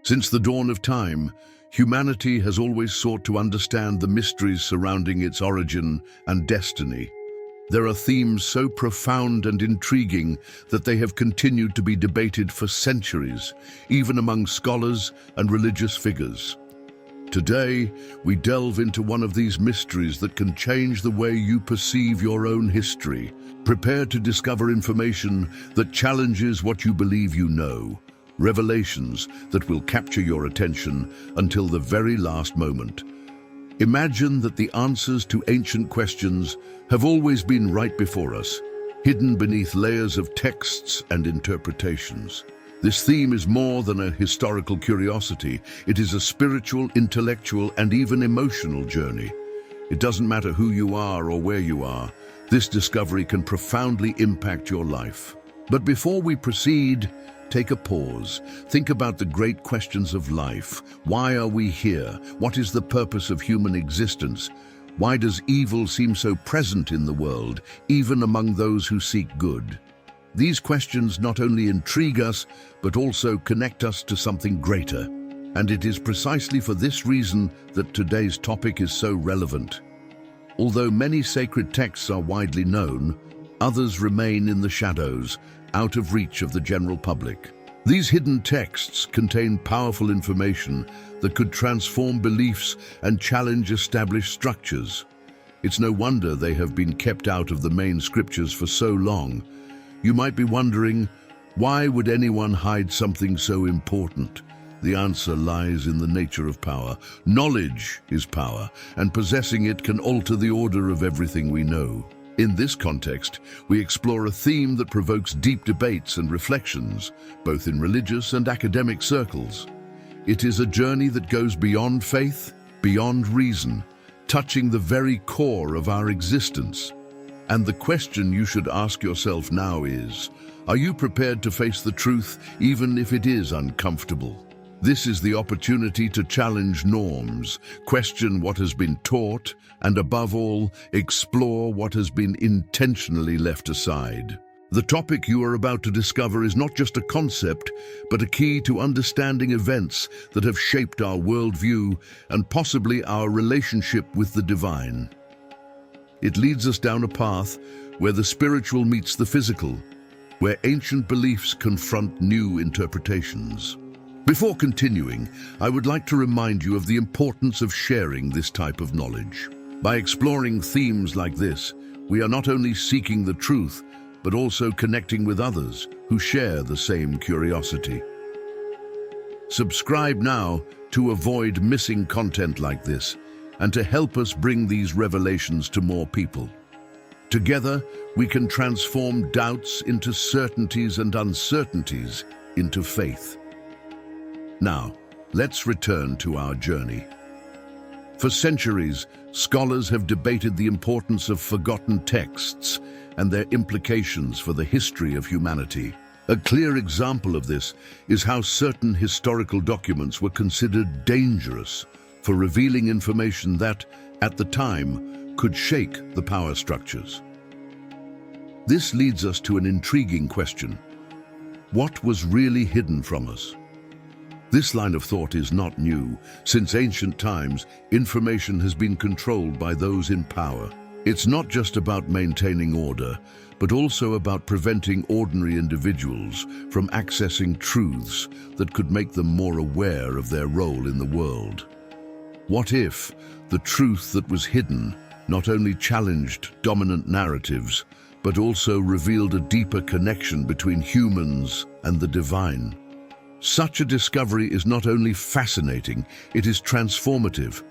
Since the dawn of time, humanity has always sought to understand the mysteries surrounding its origin and destiny. There are themes so profound and intriguing that they have continued to be debated for centuries, even among scholars and religious figures. Today, we delve into one of these mysteries that can change the way you perceive your own history. Prepare to discover information that challenges what you believe you know. Revelations that will capture your attention until the very last moment. Imagine that the answers to ancient questions have always been right before us, hidden beneath layers of texts and interpretations. This theme is more than a historical curiosity. It is a spiritual, intellectual, and even emotional journey. It doesn't matter who you are or where you are. This discovery can profoundly impact your life. But before we proceed, take a pause. Think about the great questions of life. Why are we here? What is the purpose of human existence? Why does evil seem so present in the world, even among those who seek good? These questions not only intrigue us, but also connect us to something greater. And it is precisely for this reason that today's topic is so relevant. Although many sacred texts are widely known, others remain in the shadows, out of reach of the general public. These hidden texts contain powerful information that could transform beliefs and challenge established structures. It's no wonder they have been kept out of the main scriptures for so long. You might be wondering, why would anyone hide something so important? The answer lies in the nature of power. Knowledge is power, and possessing it can alter the order of everything we know. In this context, we explore a theme that provokes deep debates and reflections, both in religious and academic circles. It is a journey that goes beyond faith, beyond reason, touching the very core of our existence. And the question you should ask yourself now is, are you prepared to face the truth even if it is uncomfortable? This is the opportunity to challenge norms, question what has been taught, and above all, explore what has been intentionally left aside. The topic you are about to discover is not just a concept, but a key to understanding events that have shaped our worldview and possibly our relationship with the divine. It leads us down a path where the spiritual meets the physical, where ancient beliefs confront new interpretations. Before continuing, I would like to remind you of the importance of sharing this type of knowledge. By exploring themes like this, we are not only seeking the truth, but also connecting with others who share the same curiosity. Subscribe now to avoid missing content like this, and to help us bring these revelations to more people. Together, we can transform doubts into certainties and uncertainties into faith. Now, let's return to our journey. For centuries, scholars have debated the importance of forgotten texts and their implications for the history of humanity. A clear example of this is how certain historical documents were considered dangerous for revealing information that, at the time, could shake the power structures. This leads us to an intriguing question. What was really hidden from us? This line of thought is not new. Since ancient times, information has been controlled by those in power. It's not just about maintaining order, but also about preventing ordinary individuals from accessing truths that could make them more aware of their role in the world. What if the truth that was hidden not only challenged dominant narratives, but also revealed a deeper connection between humans and the divine? Such a discovery is not only fascinating, it is transformative.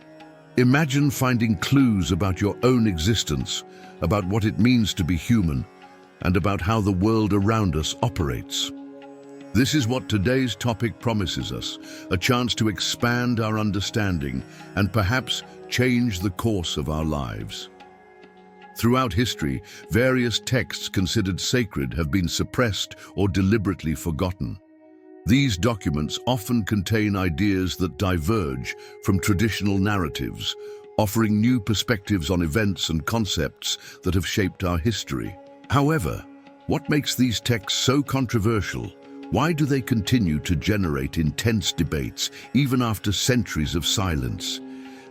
Imagine finding clues about your own existence, about what it means to be human, and about how the world around us operates. This is what today's topic promises us, a chance to expand our understanding and perhaps change the course of our lives. Throughout history, various texts considered sacred have been suppressed or deliberately forgotten. These documents often contain ideas that diverge from traditional narratives, offering new perspectives on events and concepts that have shaped our history. However, what makes these texts so controversial? Why do they continue to generate intense debates, even after centuries of silence?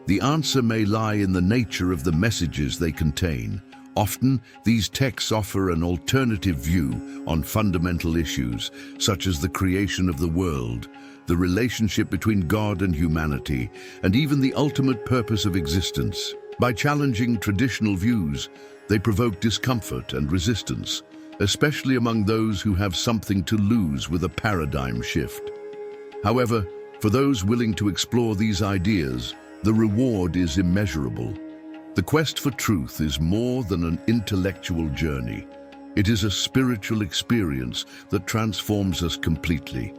The answer may lie in the nature of the messages they contain. Often, these texts offer an alternative view on fundamental issues, such as the creation of the world, the relationship between God and humanity, and even the ultimate purpose of existence. By challenging traditional views, they provoke discomfort and resistance, especially among those who have something to lose with a paradigm shift. However, for those willing to explore these ideas, the reward is immeasurable. The quest for truth is more than an intellectual journey. It is a spiritual experience that transforms us completely.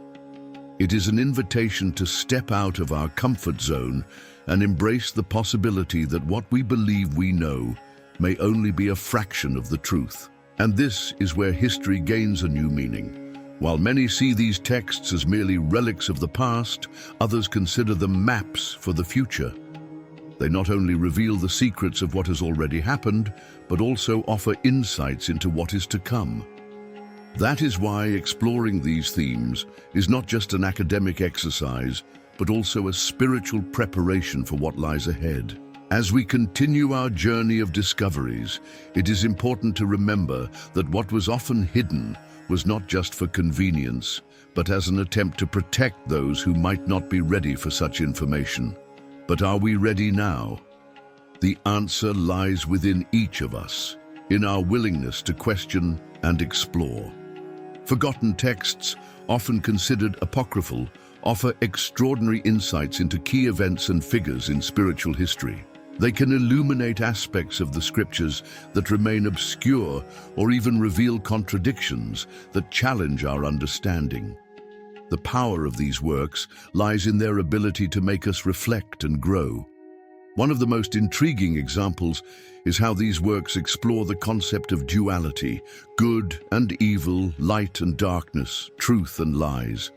It is an invitation to step out of our comfort zone and embrace the possibility that what we believe we know may only be a fraction of the truth. And this is where history gains a new meaning. While many see these texts as merely relics of the past, others consider them maps for the future. They not only reveal the secrets of what has already happened, but also offer insights into what is to come. That is why exploring these themes is not just an academic exercise, but also a spiritual preparation for what lies ahead. As we continue our journey of discoveries, it is important to remember that what was often hidden was not just for convenience, but as an attempt to protect those who might not be ready for such information. But are we ready now? The answer lies within each of us, in our willingness to question and explore. Forgotten texts, often considered apocryphal, offer extraordinary insights into key events and figures in spiritual history. They can illuminate aspects of the scriptures that remain obscure or even reveal contradictions that challenge our understanding. The power of these works lies in their ability to make us reflect and grow. One of the most intriguing examples is how these works explore the concept of duality, good and evil, light and darkness, truth and lies.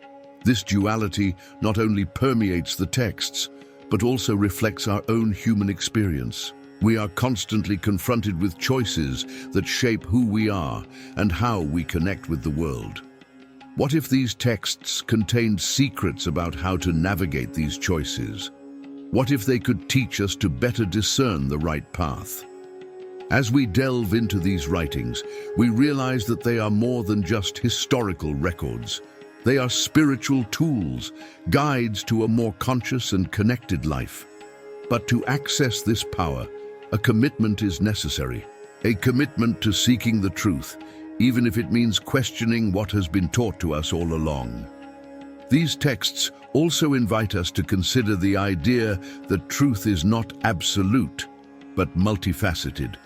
This duality not only permeates the texts, but also reflects our own human experience. We are constantly confronted with choices that shape who we are and how we connect with the world. What if these texts contained secrets about how to navigate these choices? What if they could teach us to better discern the right path? As we delve into these writings, we realize that they are more than just historical records. They are spiritual tools, guides to a more conscious and connected life. But to access this power, a commitment is necessary. A commitment to seeking the truth, even if it means questioning what has been taught to us all along. These texts also invite us to consider the idea that truth is not absolute, but multifaceted.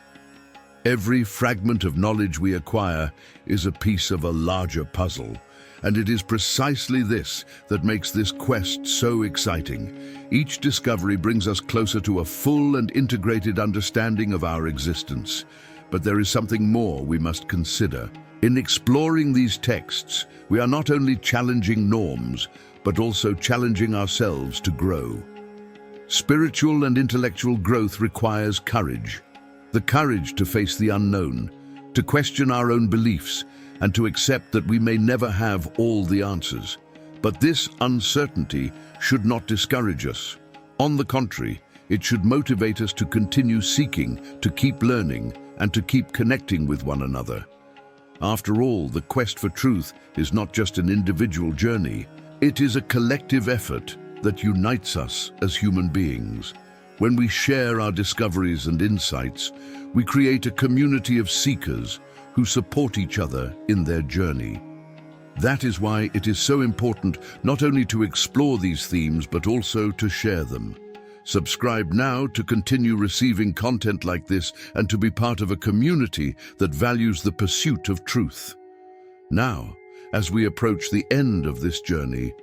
Every fragment of knowledge we acquire is a piece of a larger puzzle, and it is precisely this that makes this quest so exciting. Each discovery brings us closer to a full and integrated understanding of our existence. But there is something more we must consider. In exploring these texts, we are not only challenging norms, but also challenging ourselves to grow. Spiritual and intellectual growth requires courage. The courage to face the unknown, to question our own beliefs, and to accept that we may never have all the answers. But this uncertainty should not discourage us. On the contrary, it should motivate us to continue seeking, to keep learning, and to keep connecting with one another. After all, the quest for truth is not just an individual journey. It is a collective effort that unites us as human beings. When we share our discoveries and insights, we create a community of seekers who support each other in their journey. That is why it is so important not only to explore these themes, but also to share them. Subscribe now to continue receiving content like this and to be part of a community that values the pursuit of truth. Now, as we approach the end of this journey,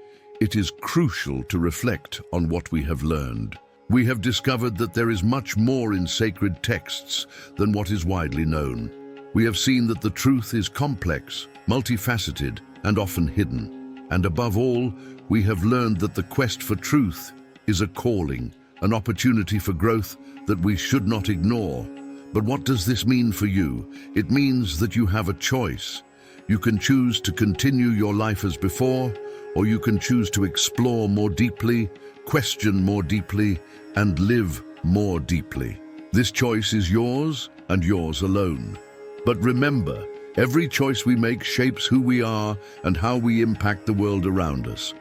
it is crucial to reflect on what we have learned. We have discovered that there is much more in sacred texts than what is widely known. We have seen that the truth is complex, multifaceted, and often hidden. And above all, we have learned that the quest for truth is a calling, an opportunity for growth that we should not ignore. But what does this mean for you? It means that you have a choice. You can choose to continue your life as before, or you can choose to explore more deeply, question more deeply, and live more deeply. This choice is yours and yours alone. But remember, every choice we make shapes who we are and how we impact the world around us.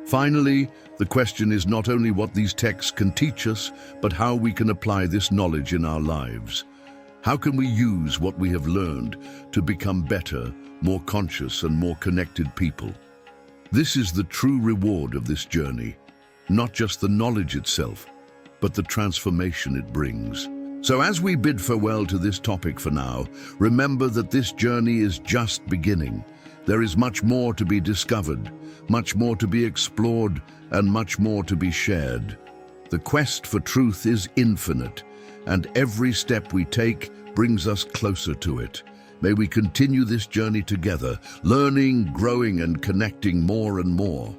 Finally, the question is not only what these texts can teach us, but how we can apply this knowledge in our lives. How can we use what we have learned to become better, more conscious and more connected people? This is the true reward of this journey, not just the knowledge itself, but the transformation it brings. So as we bid farewell to this topic for now, remember that this journey is just beginning. There is much more to be discovered, much more to be explored, and much more to be shared. The quest for truth is infinite, and every step we take brings us closer to it. May we continue this journey together, learning, growing, and connecting more and more.